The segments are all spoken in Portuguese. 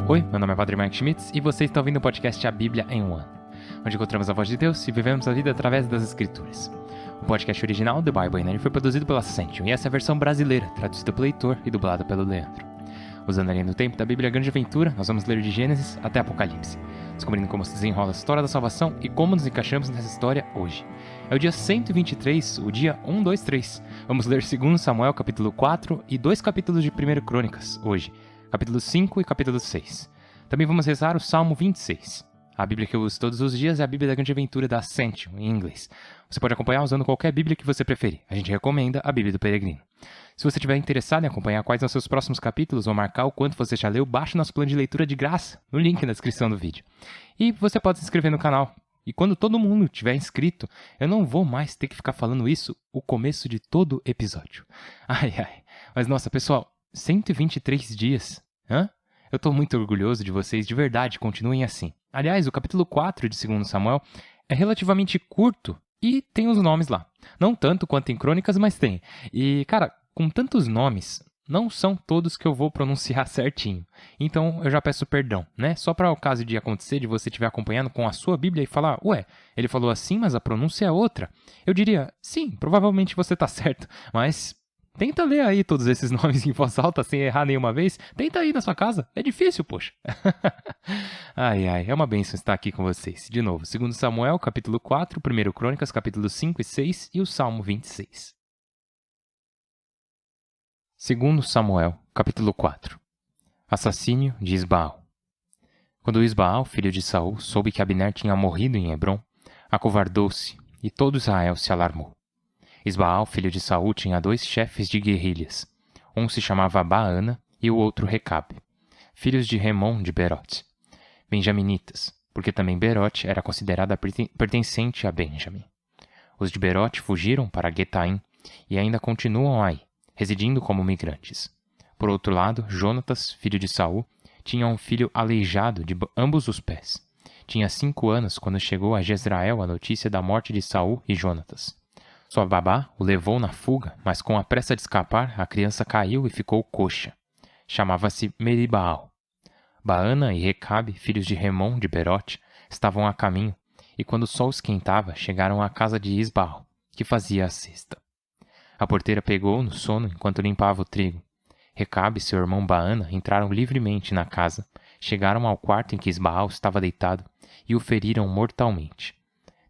Oi, meu nome é Padre Mike Schmitz e você está ouvindo o podcast A Bíblia em um Ano, onde encontramos a voz de Deus e vivemos a vida através das Escrituras. O podcast original, The Bible in 1 foi produzido pela Ascension e essa é a versão brasileira, traduzida pelo Heitor e dublada pelo Leandro. Usando a linha do tempo da Bíblia Grande Aventura, nós vamos ler de Gênesis até Apocalipse, descobrindo como se desenrola a história da salvação e como nos encaixamos nessa história hoje. É o dia 123, o dia 123. Vamos ler 2 Samuel capítulo 4 e 2 capítulos de 1 Crônicas hoje, capítulo 5 e capítulo 6. Também vamos rezar o Salmo 26. A Bíblia que eu uso todos os dias é a Bíblia da Grande Aventura da Ascension, em inglês. Você pode acompanhar usando qualquer Bíblia que você preferir. A gente recomenda a Bíblia do Peregrino. Se você estiver interessado em acompanhar quais são os seus próximos capítulos ou marcar o quanto você já leu, baixe nosso plano de leitura de graça no link na descrição do vídeo. E você pode se inscrever no canal. E quando todo mundo estiver inscrito, eu não vou mais ter que ficar falando isso o começo de todo episódio. Mas nossa, pessoal, 123 dias, hã? Eu tô muito orgulhoso de vocês, de verdade, continuem assim. Aliás, o capítulo 4 de 2 Samuel é relativamente curto e tem os nomes lá. Não tanto quanto em Crônicas, mas tem. E, cara, com tantos nomes, não são todos que eu vou pronunciar certinho. Então, eu já peço perdão, né? Só para o caso de acontecer, de você estiver acompanhando com a sua Bíblia e falar, ué, ele falou assim, mas a pronúncia é outra. Eu diria, sim, provavelmente você tá certo, mas tenta ler aí todos esses nomes em voz alta sem errar nenhuma vez. Tenta aí na sua casa. É difícil, poxa. É uma bênção estar aqui com vocês. De novo, 2 Samuel, capítulo 4, 1 Crônicas, capítulo 5 e 6 e o Salmo 26. 2 Samuel, capítulo 4. Assassínio de Isbaal. Quando Isbaal, filho de Saul, soube que Abner tinha morrido em Hebrom, acovardou-se e todo Israel se alarmou. Isbaal, filho de Saul, tinha 2 chefes de guerrilhas. Um se chamava Baana e o outro Recabe, filhos de Remon de Berote, benjaminitas, porque também Berote era considerada pertencente a Benjamim. Os de Berote fugiram para Getaim e ainda continuam aí, residindo como migrantes. Por outro lado, Jonatas, filho de Saul, tinha um filho aleijado de ambos os pés. Tinha 5 anos quando chegou a Jezrael a notícia da morte de Saul e Jonatas. Sua babá o levou na fuga, mas com a pressa de escapar, a criança caiu e ficou coxa. Chamava-se Meribaal. Baana e Recabe, filhos de Remon de Berote, estavam a caminho, e quando o sol esquentava, chegaram à casa de Isbaal, que fazia a cesta. A porteira pegou no sono enquanto limpava o trigo. Recabe e seu irmão Baana entraram livremente na casa, chegaram ao quarto em que Isbaal estava deitado e o feriram mortalmente.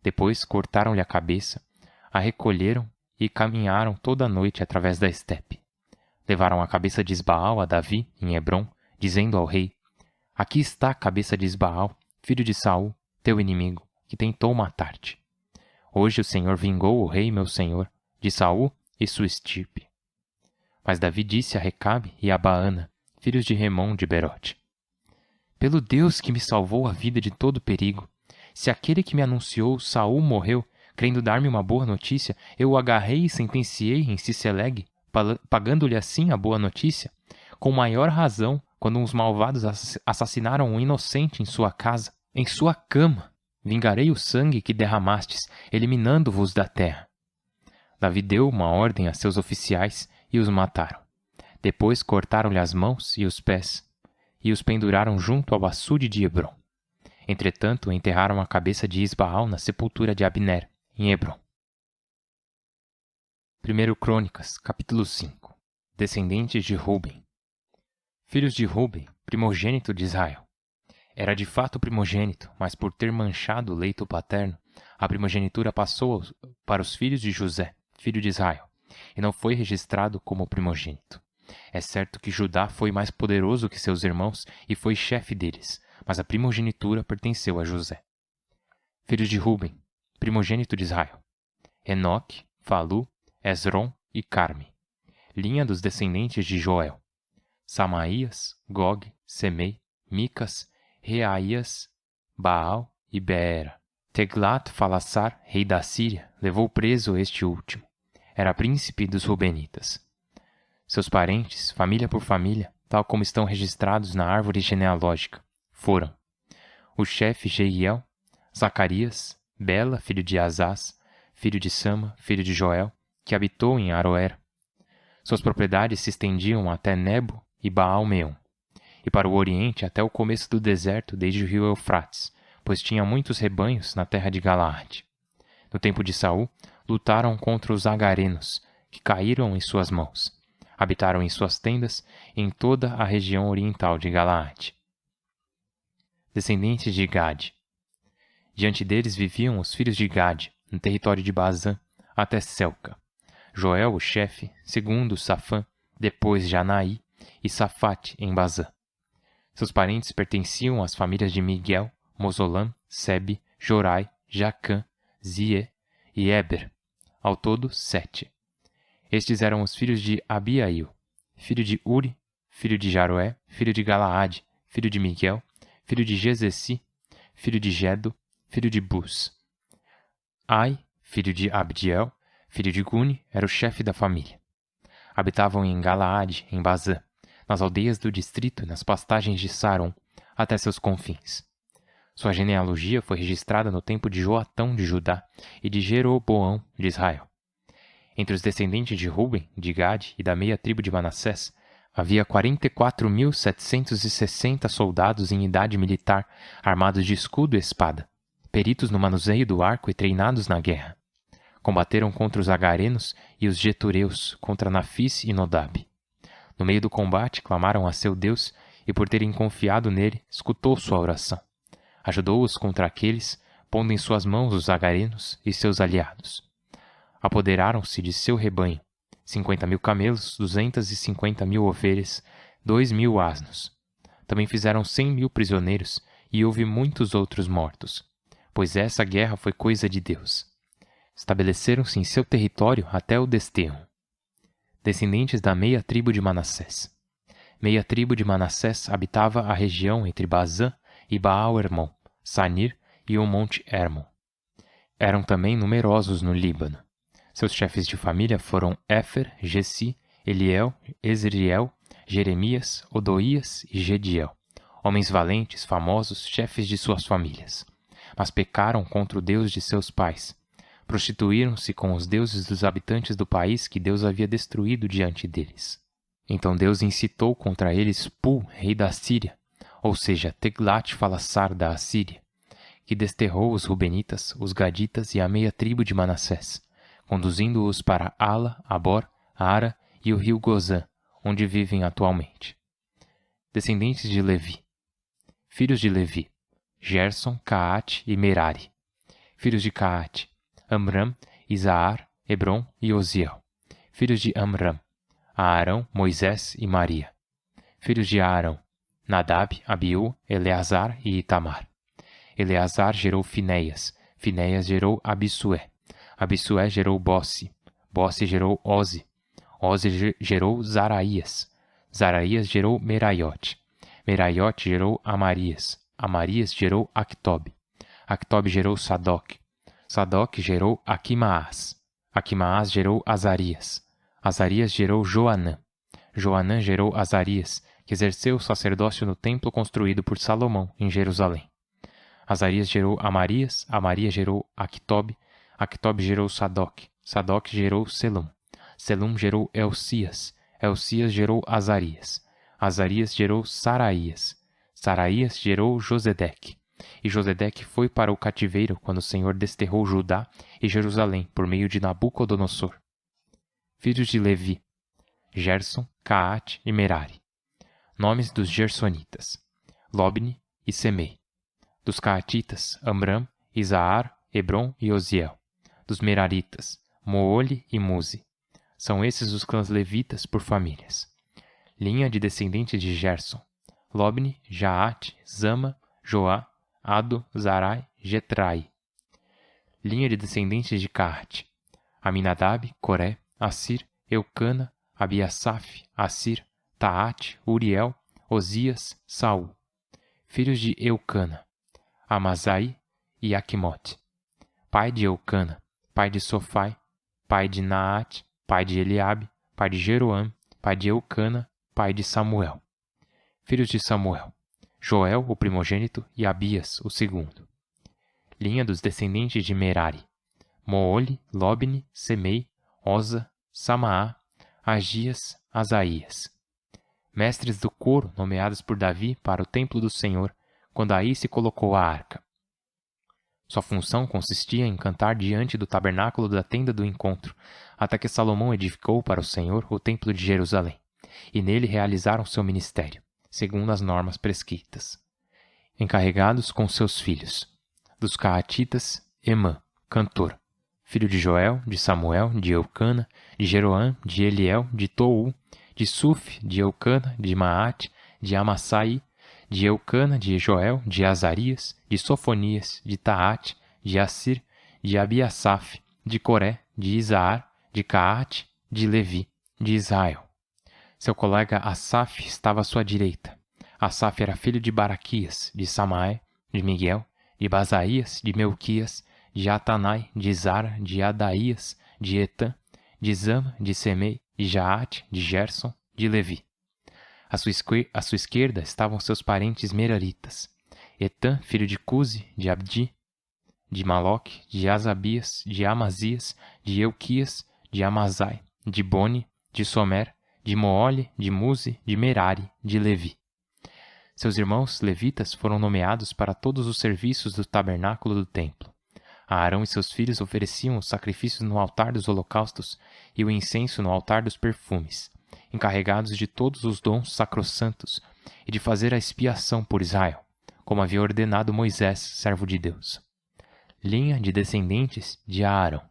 Depois cortaram-lhe a cabeça, a recolheram e caminharam toda a noite através da estepe. Levaram a cabeça de Isbaal a Davi, em Hebrom, dizendo ao rei, aqui está a cabeça de Isbaal, filho de Saul, teu inimigo, que tentou matar-te. Hoje o Senhor vingou o rei, meu senhor, de Saul e sua estirpe. Mas Davi disse a Recabe e a Baana, filhos de Remon de Berote, pelo Deus que me salvou a vida de todo perigo, se aquele que me anunciou Saul morreu, querendo dar-me uma boa notícia, eu o agarrei e sentenciei em Ciceleg, pagando-lhe assim a boa notícia, com maior razão, quando os malvados assassinaram um inocente em sua casa, em sua cama, vingarei o sangue que derramastes, eliminando-vos da terra. Davi deu uma ordem a seus oficiais e os mataram. Depois cortaram-lhe as mãos e os pés, e os penduraram junto ao açude de Hebrom. Entretanto, enterraram a cabeça de Isbaal na sepultura de Abner, em Hebrom. 1 Crônicas, capítulo 5. Descendentes de Ruben. Filhos de Ruben, primogênito de Israel. Era de fato primogênito, mas por ter manchado o leito paterno, a primogenitura passou para os filhos de José, filho de Israel, e não foi registrado como primogênito. É certo que Judá foi mais poderoso que seus irmãos e foi chefe deles, mas a primogenitura pertenceu a José. Filhos de Ruben, primogênito de Israel. Enoque, Falu, Esrom e Carme. Linha dos descendentes de Joel. Samaías, Gog, Semei, Micas, Reaías, Baal e Beera. Teglat-Falassar, rei da Síria, levou preso este último. Era príncipe dos Rubenitas. Seus parentes, família por família, tal como estão registrados na árvore genealógica, foram o chefe Jeiel, Zacarias, Bela, filho de Azaz, filho de Sama, filho de Joel, que habitou em Aroer. Suas propriedades se estendiam até Nebo e Baal-Meon. e para o oriente até o começo do deserto desde o rio Eufrates, pois tinha muitos rebanhos na terra de Galaade. No tempo de Saul, lutaram contra os agarenos, que caíram em suas mãos. Habitaram em suas tendas em toda a região oriental de Galaade. Descendentes de Gade. Diante deles viviam os filhos de Gade, no território de Bazã, até Selca. Joel, o chefe, segundo Safã, depois Janaí e Safate em Bazã. Seus parentes pertenciam às famílias de Miguel, Mozolam, Sebe, Jorai, Jacã, Zie e Eber, ao todo 7. Estes eram os filhos de Abiail, filho de Uri, filho de Jaroé, filho de Galaade, filho de Miguel, filho de Gezesi, filho de Gedo, filho de Bus. Ai, filho de Abdiel, filho de Guni, era o chefe da família. Habitavam em Galaade, em Bazã, nas aldeias do distrito e nas pastagens de Saron, até seus confins. Sua genealogia foi registrada no tempo de Joatão de Judá e de Jeroboão de Israel. Entre os descendentes de Ruben, de Gade e da meia tribo de Manassés, havia 44.760 soldados em idade militar, armados de escudo e espada, peritos no manuseio do arco e treinados na guerra. Combateram contra os agarenos e os getureus, contra Nafis e Nodab. No meio do combate, clamaram a seu Deus, e por terem confiado nele, escutou sua oração. Ajudou-os contra aqueles, pondo em suas mãos os agarenos e seus aliados. Apoderaram-se de seu rebanho, 50.000 camelos, 250.000 ovelhas, 2.000 asnos. Também fizeram 100.000 prisioneiros, e houve muitos outros mortos, pois essa guerra foi coisa de Deus. Estabeleceram-se em seu território até o desterro. Descendentes da meia tribo de Manassés. Meia tribo de Manassés habitava a região entre Bazã e Baal-Hermon, Sanir e o Monte Hermon. Eram também numerosos no Líbano. Seus chefes de família foram Éfer, Gessi, Eliel, Ezriel, Jeremias, Odoías e Gediel, homens valentes, famosos, chefes de suas famílias. Mas pecaram contra o Deus de seus pais. Prostituíram-se com os deuses dos habitantes do país que Deus havia destruído diante deles. Então Deus incitou contra eles Pul, rei da Síria, ou seja, Teglat-Falassar da Assíria, que desterrou os Rubenitas, os Gaditas e a meia tribo de Manassés, conduzindo-os para Ala, Abor, Ara e o rio Gozã, onde vivem atualmente. Descendentes de Levi. Filhos de Levi: Gerson, Caate e Merari. Filhos de Caate: Amram, Isaar, Hebron e Osiel. Filhos de Amram: Aarão, Moisés e Maria. Filhos de Aarão: Nadab, Abiú, Eleazar e Itamar. Eleazar gerou Finéias. Finéias gerou Abissué. Abissué gerou Bossi. Bossi gerou Oze. Oze gerou Zaraías. Zaraías gerou Meraiote. Meraiote gerou Amarias. Amarias gerou Actobe. Actobe gerou Sadoc. Sadoc gerou Aquimaás. Aquimaás gerou Azarias. Azarias gerou Joanã. Joanã gerou Azarias, que exerceu o sacerdócio no templo construído por Salomão, em Jerusalém. Azarias gerou Amarias. Amarias gerou Actobe. Actobe gerou Sadoc. Sadoc gerou Selum. Selum gerou Elcias. Elcias gerou Azarias. Azarias gerou Saraías. Saraías gerou Josedeque. E Josedeque foi para o cativeiro quando o Senhor desterrou Judá e Jerusalém por meio de Nabucodonosor. Filhos de Levi: Gerson, Caate e Merari. Nomes dos Gersonitas: Lobni e Semei. Dos Caatitas: Amram, Isaar, Hebron e Osiel. Dos Meraritas: Moole e Muzi. São esses os clãs levitas por famílias. Linha de descendentes de Gerson: Lobni, Jaate, Zama, Joá, Ado, Zarai, Getrai. Linha de descendentes de Caate: Aminadab, Coré, Assir, Eucana, Abiasaf, Assir, Taate, Uriel, Osias, Saul. Filhos de Eucana: Amazai e Aquimote. Pai de Eucana, pai de Sofai, pai de Naate, pai de Eliabe, pai de Jeroam, pai de Eucana, pai de Samuel. Filhos de Samuel: Joel, o primogênito, e Abias, o segundo. Linha dos descendentes de Merari: Moole, Lobni, Semei, Oza, Samaá, Agias, Asaías. mestres do coro nomeados por Davi para o templo do Senhor, quando aí se colocou a arca. Sua função consistia em cantar diante do tabernáculo da tenda do encontro, até que Salomão edificou para o Senhor o templo de Jerusalém, e nele realizaram seu ministério, segundo as normas prescritas. Encarregados com seus filhos. Dos Caatitas, Emã, cantor, filho de Joel, de Samuel, de Eucana, de Jeroã, de Eliel, de Tou, de Suf, de Eucana, de Maate, de Amassai, de Eucana, de Joel, de Azarias, de Sofonias, de Taate, de Assir, de Abiasaf, de Coré, de Isaar, de Caate, de Levi, de Israel. Seu colega Asaf estava à sua direita. Asaf era filho de Baraquias, de Samaé, de Miguel, de Basaías, de Melquias, de Atanai, de Zara, de Adaías, de Etã, de Zama, de Semei, de Jaate, de Gerson, de Levi. À sua esquerda estavam seus parentes meraritas. Etã, filho de Cusi, de Abdi, de Maloque, de Asabias, de Amazias, de Euquias, de Amazai, de Boni, de Somer, de Moole, de Muzi, de Merari, de Levi. Seus irmãos levitas foram nomeados para todos os serviços do tabernáculo do templo. Arão e seus filhos ofereciam os sacrifícios no altar dos holocaustos e o incenso no altar dos perfumes, encarregados de todos os dons sacrossantos e de fazer a expiação por Israel, como havia ordenado Moisés, servo de Deus. Linha de descendentes de Arão: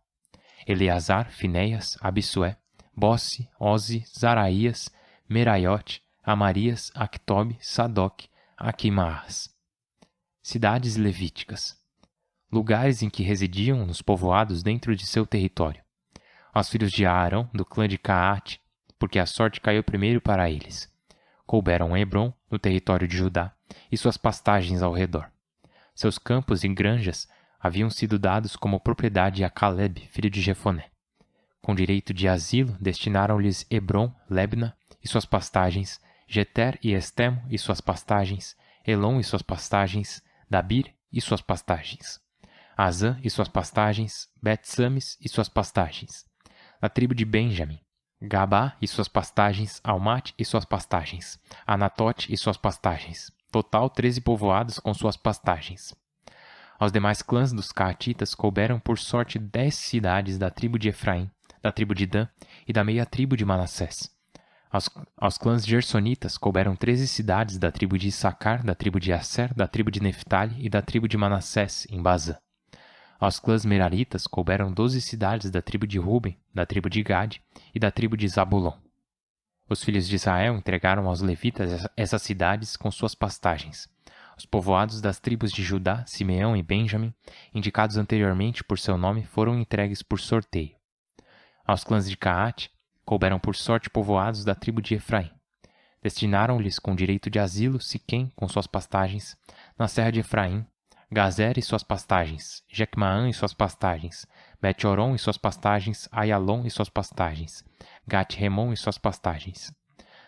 Eleazar, Finéias, Abissué, Bossi, Ozi, Zaraías, Meraiote, Amarias, Actobe, Sadoc, Aquimaas. Cidades levíticas. Lugares em que residiam nos povoados dentro de seu território. Aos filhos de Arão, do clã de Caate, porque a sorte caiu primeiro para eles. Couberam Hebrom, no território de Judá, e suas pastagens ao redor. Seus campos e granjas haviam sido dados como propriedade a Caleb, filho de Jefoné. Com direito de asilo, destinaram-lhes Hebrom, Lebna e suas pastagens, Jeter e Estemo e suas pastagens, Elon e suas pastagens, Dabir e suas pastagens, Azã e suas pastagens, Bet-Sames e suas pastagens. Da tribo de Benjamim, Gabá e suas pastagens, Almate e suas pastagens, Anatote e suas pastagens. Total 13 povoados com suas pastagens. Aos demais clãs dos Caatitas couberam por sorte 10 cidades da tribo de Efraim, da tribo de Dan e da meia tribo de Manassés. Aos clãs gersonitas couberam 13 cidades da tribo de Issacar, da tribo de Asser, da tribo de Neftali e da tribo de Manassés, em Bazã. Aos clãs meraritas couberam 12 cidades da tribo de Ruben, da tribo de Gade e da tribo de Zabulon. Os filhos de Israel entregaram aos levitas essas cidades com suas pastagens. Os povoados das tribos de Judá, Simeão e Benjamim, indicados anteriormente por seu nome, foram entregues por sorteio. Aos clãs de Caate couberam por sorte povoados da tribo de Efraim. Destinaram-lhes com direito de asilo Siquém com suas pastagens, na serra de Efraim, Gazer e suas pastagens, Jecmaã e suas pastagens, Bet-Horon e suas pastagens, Aialon e suas pastagens, Gat-Remon e suas pastagens.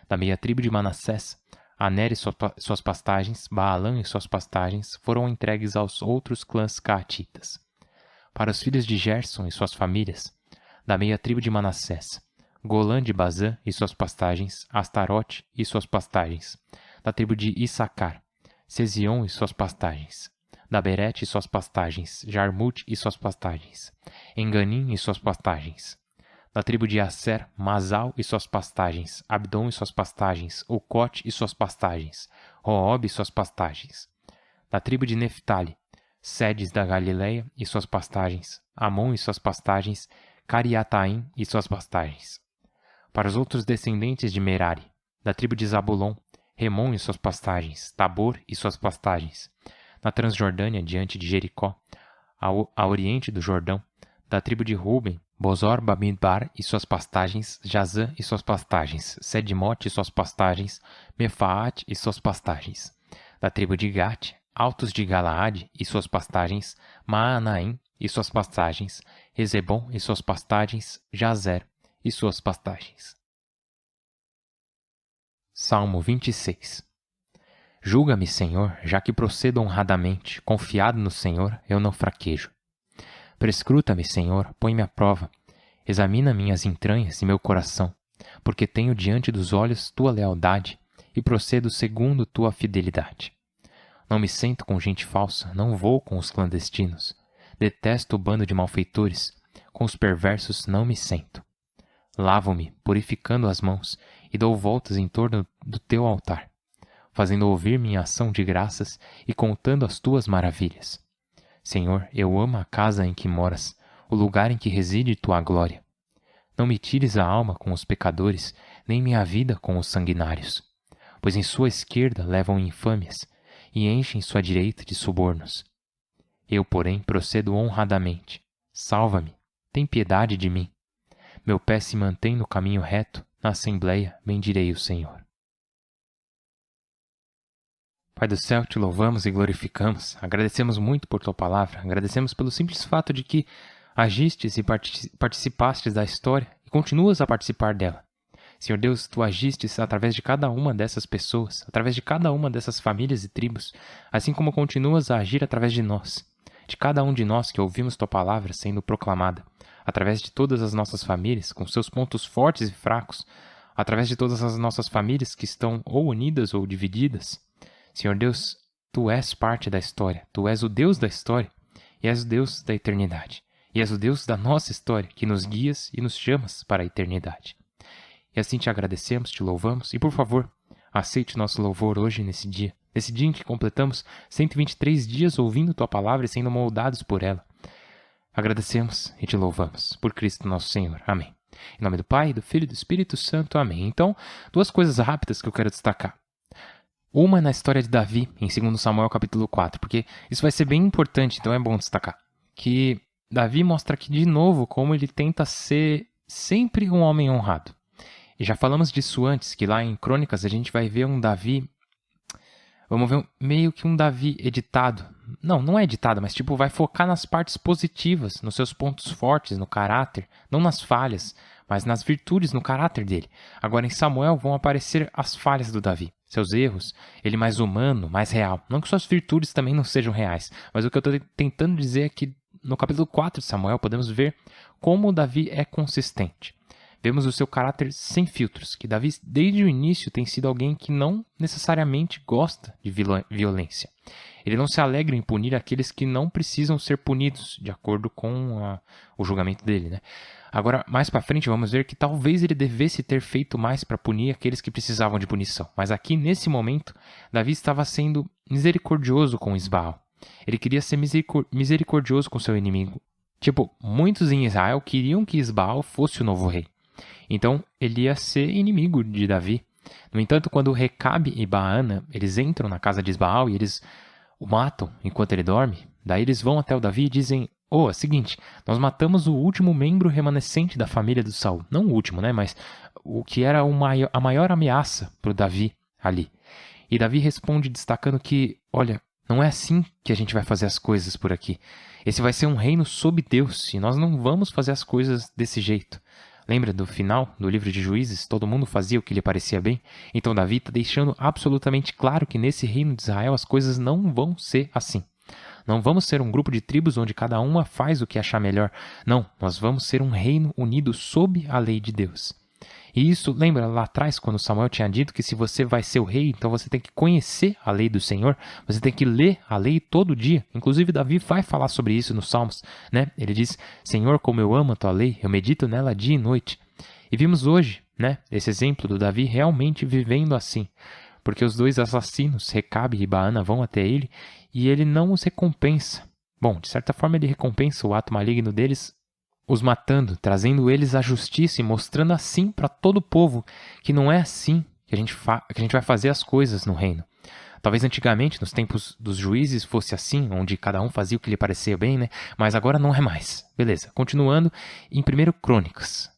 Da meia tribo de Manassés, Aner e suas pastagens, Baalã e suas pastagens foram entregues aos outros clãs caatitas. Para os filhos de Gerson e suas famílias, da meia tribo de Manassés, Golã de Bazã e suas pastagens, Astarote e suas pastagens. Da tribo de Issacar, Sezion e suas pastagens. Da Berete e suas pastagens, Jarmute e suas pastagens, Enganim e suas pastagens. Da tribo de Asser, Masal e suas pastagens, Abdom e suas pastagens, Ucote e suas pastagens, Roob e suas pastagens. Da tribo de Neftali, Sedes da Galileia e suas pastagens, Amon e suas pastagens, Cariataim e suas pastagens. Para os outros descendentes de Merari, da tribo de Zabulon, Remon e suas pastagens, Tabor e suas pastagens. Na Transjordânia, diante de Jericó, a oriente do Jordão, da tribo de Ruben, Bozor, Bamidbar e suas pastagens, Jazã e suas pastagens, Sedimote e suas pastagens, Mefaate e suas pastagens. Da tribo de Gate, Altos de Galaade e suas pastagens, Maanaim e suas pastagens, Ezebom e suas pastagens, Jazer e suas pastagens. Salmo 26. Julga-me, Senhor, já que procedo honradamente, confiado no Senhor, eu não fraquejo. Prescruta-me, Senhor, põe-me à prova, examina minhas entranhas e meu coração, porque tenho diante dos olhos tua lealdade e procedo segundo tua fidelidade. Não me sento com gente falsa, não vou com os clandestinos. Detesto o bando de malfeitores, com os perversos não me sento. Lavo-me, purificando as mãos, e dou voltas em torno do teu altar, fazendo ouvir minha ação de graças e contando as tuas maravilhas. Senhor, eu amo a casa em que moras, o lugar em que reside tua glória. Não me tires a alma com os pecadores, nem minha vida com os sanguinários, pois em sua esquerda levam infâmias e enchem sua direita de subornos. Eu, porém, procedo honradamente. Salva-me, tem piedade de mim. Meu pé se mantém no caminho reto, na assembleia bendirei o Senhor. Pai do céu, te louvamos e glorificamos, agradecemos muito por tua palavra, agradecemos pelo simples fato de que agistes e participastes da história e continuas a participar dela. Senhor Deus, tu agistes através de cada uma dessas pessoas, através de cada uma dessas famílias e tribos, assim como continuas a agir através de nós, de cada um de nós que ouvimos tua palavra sendo proclamada, através de todas as nossas famílias, com seus pontos fortes e fracos, através de todas as nossas famílias que estão ou unidas ou divididas. Senhor Deus, tu és parte da história, tu és o Deus da história e és o Deus da eternidade. E és o Deus da nossa história, que nos guias e nos chamas para a eternidade. E assim te agradecemos, te louvamos e, por favor, aceite nosso louvor hoje nesse dia em que completamos 123 dias ouvindo tua palavra e sendo moldados por ela. Agradecemos e te louvamos, por Cristo nosso Senhor. Amém. Em nome do Pai, do Filho e do Espírito Santo. Amém. Então, duas coisas rápidas que eu quero destacar. Uma na história de Davi, em 2 Samuel capítulo 4, porque isso vai ser bem importante, então é bom destacar. Que Davi mostra aqui de novo como ele tenta ser sempre um homem honrado. E já falamos disso antes, que lá em Crônicas a gente vai ver um Davi... Vamos ver meio que um Davi editado. Não é editado, mas tipo vai focar nas partes positivas, nos seus pontos fortes, no caráter, não nas falhas, mas nas virtudes, no caráter dele. Agora em Samuel vão aparecer as falhas do Davi, seus erros, ele mais humano, mais real. Não que suas virtudes também não sejam reais, mas o que eu estou tentando dizer é que no capítulo 4 de Samuel podemos ver como Davi é consistente. Vemos o seu caráter sem filtros, que Davi desde o início tem sido alguém que não necessariamente gosta de violência. Ele não se alegra em punir aqueles que não precisam ser punidos, de acordo com o julgamento dele, né? Agora, mais para frente, vamos ver que talvez ele devesse ter feito mais para punir aqueles que precisavam de punição. Mas aqui, nesse momento, Davi estava sendo misericordioso com Isbaal. Ele queria ser misericordioso com seu inimigo. Muitos em Israel queriam que Isbaal fosse o novo rei. Então, ele ia ser inimigo de Davi. No entanto, quando Recabe e Baana, eles entram na casa de Isbaal e eles o matam enquanto ele dorme, daí eles vão até o Davi e dizem: é o seguinte, nós matamos o último membro remanescente da família do Saul. Não o último, né? Mas o que era a maior ameaça para o Davi ali. E Davi responde destacando que, olha, não é assim que a gente vai fazer as coisas por aqui. Esse vai ser um reino sob Deus e nós não vamos fazer as coisas desse jeito. Lembra do final do livro de Juízes? Todo mundo fazia o que lhe parecia bem? Então Davi está deixando absolutamente claro que nesse reino de Israel as coisas não vão ser assim. Não vamos ser um grupo de tribos onde cada uma faz o que achar melhor. Não, nós vamos ser um reino unido sob a lei de Deus. E isso, lembra lá atrás, quando Samuel tinha dito que se você vai ser o rei, então você tem que conhecer a lei do Senhor, você tem que ler a lei todo dia. Inclusive, Davi vai falar sobre isso nos Salmos, né? Ele diz: Senhor, como eu amo a tua lei, eu medito nela dia e noite. E vimos hoje, né, esse exemplo do Davi realmente vivendo assim. Porque os dois assassinos, Recabe e Baana, vão até ele e ele não os recompensa. Bom, de certa forma ele recompensa o ato maligno deles, os matando, trazendo eles à justiça e mostrando assim para todo o povo que não é assim que a gente vai fazer as coisas no reino. Talvez antigamente, nos tempos dos juízes, fosse assim, onde cada um fazia o que lhe parecia bem, né? Mas agora não é mais. Beleza, continuando em 1 Crônicas.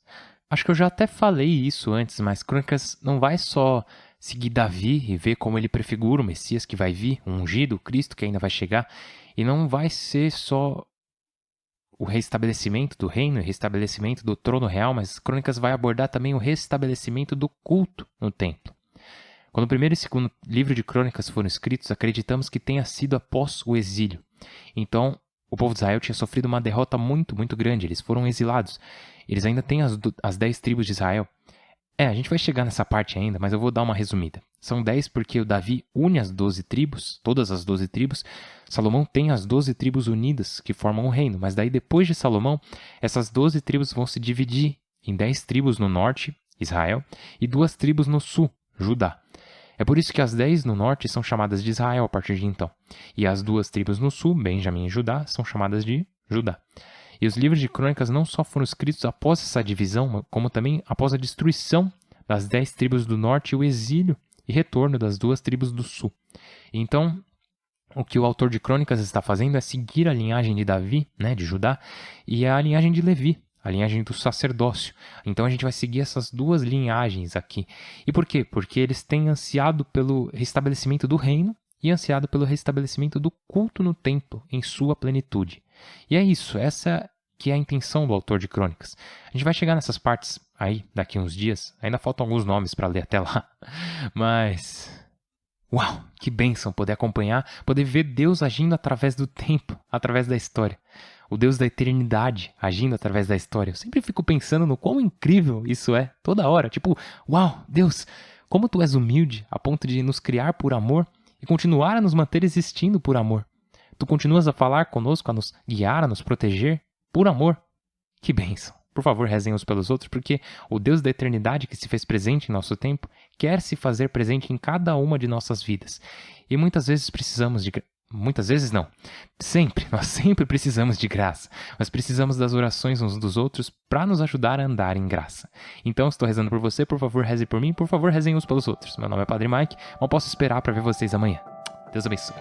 Acho que eu já até falei isso antes, mas Crônicas não vai só seguir Davi e ver como ele prefigura o Messias que vai vir, o ungido, o Cristo que ainda vai chegar, e não vai ser só o restabelecimento do reino e restabelecimento do trono real, mas Crônicas vai abordar também o restabelecimento do culto no templo. Quando o primeiro e segundo livro de Crônicas foram escritos, acreditamos que tenha sido após o exílio. Então, o povo de Israel tinha sofrido uma derrota muito, muito grande. Eles foram exilados. Eles ainda têm as 10 tribos de Israel. A gente vai chegar nessa parte ainda, mas eu vou dar uma resumida. São 10 porque o Davi une as 12 tribos, todas as 12 tribos. Salomão tem as 12 tribos unidas que formam o reino, mas daí depois de Salomão, essas 12 tribos vão se dividir em 10 tribos no norte, Israel, e 2 tribos no sul, Judá. É por isso que as 10 no norte são chamadas de Israel a partir de então. E as 2 tribos no sul, Benjamim e Judá, são chamadas de Judá. E os livros de crônicas não só foram escritos após essa divisão, como também após a destruição das 10 tribos do norte e o exílio e retorno das 2 tribos do sul. Então, o que o autor de crônicas está fazendo é seguir a linhagem de Davi, de Judá, e a linhagem de Levi, a linhagem do sacerdócio. Então a gente vai seguir essas 2 linhagens aqui. E por quê? Porque eles têm ansiado pelo restabelecimento do reino e ansiado pelo restabelecimento do culto no templo em sua plenitude. E é isso, essa que é a intenção do autor de crônicas. A gente vai chegar nessas partes aí daqui uns dias, ainda faltam alguns nomes para ler até lá, mas uau, que bênção poder acompanhar, poder ver Deus agindo através do tempo, através da história. O Deus da eternidade agindo através da história. Eu sempre fico pensando no quão incrível isso é, toda hora. Tipo, uau, Deus, como tu és humilde a ponto de nos criar por amor e continuar a nos manter existindo por amor. Tu continuas a falar conosco, a nos guiar, a nos proteger por amor. Que bênção. Por favor, rezem uns pelos outros, porque o Deus da eternidade que se fez presente em nosso tempo quer se fazer presente em cada uma de nossas vidas. E muitas vezes precisamos de... Muitas vezes não. Nós sempre precisamos de graça. Mas precisamos das orações uns dos outros para nos ajudar a andar em graça. Então, estou rezando por você, por favor, reze por mim, por favor, rezem uns pelos outros. Meu nome é Padre Mike, não posso esperar para ver vocês amanhã. Deus abençoe.